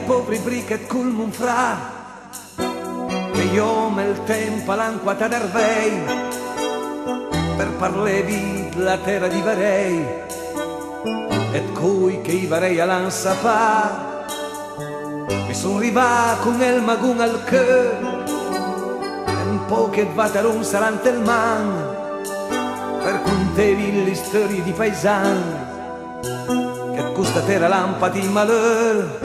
poveri briquet culmun fra, che io il tempo all'anquata d'arvei, per parlevi la terra di Varei, et cui che i Varei all'ansapà, mi son riva con il magun al cœur, un po' che vatarun sarante il man, per contevi le storie di paesan, che questa terra lampa di malheur,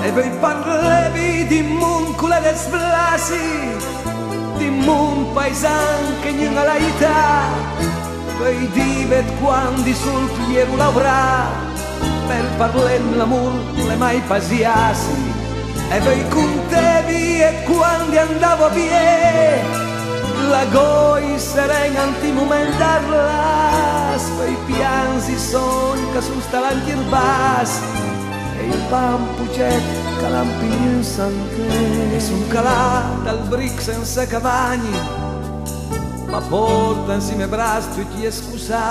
e poi parlevi di mon culo de sblasi, di mon paesan che non ha la età, poi divet quando sul piero l'avrà, per parlare l'amor le mai pasiasi, e poi contevi e quando andavo a piedi, la goi serena antimomentarlas, poi piansi son che su stavanti il bas, e il pampucet che l'ampiensan che son calà dal bric senza cavagni, ma porta insieme braccio e ti scusa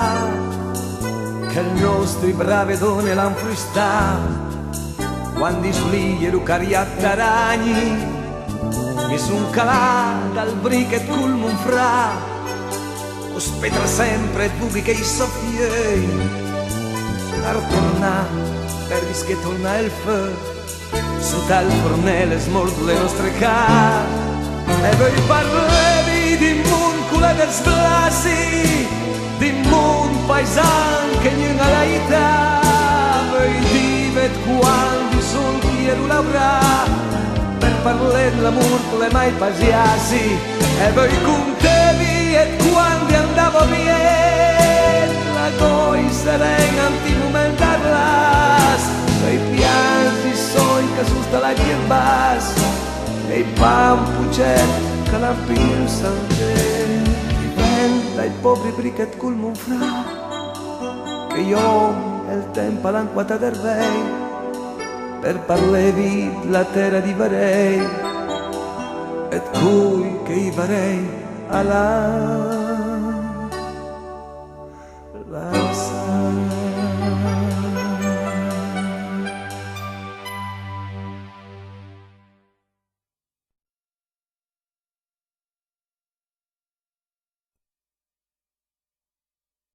che i nostri brave donne l'han frustà quando i suoi lucariatta ragni. Mi son calà dal briquet culmun fra, ospedra sempre buchi che i soffiei, per tornare, per che torna il feu, su tal fornele smordo le nostre car, e voi parlevi di mon culo del sblasi, di mon paesan che non ha la età, voi divet quando sul piero l'avrà, per parlare l'amor le mai pasiasi, e voi contevi e quando andavo via, la coi serena antimomentarlas, e i pianti soi che su sta la bas, e i pampucet che la pensan te, diventa i poveri briquet culmun fra, che io il tempo all'anquata d'arvei, per parlevi la terra di Varei, et cui che i Varei alla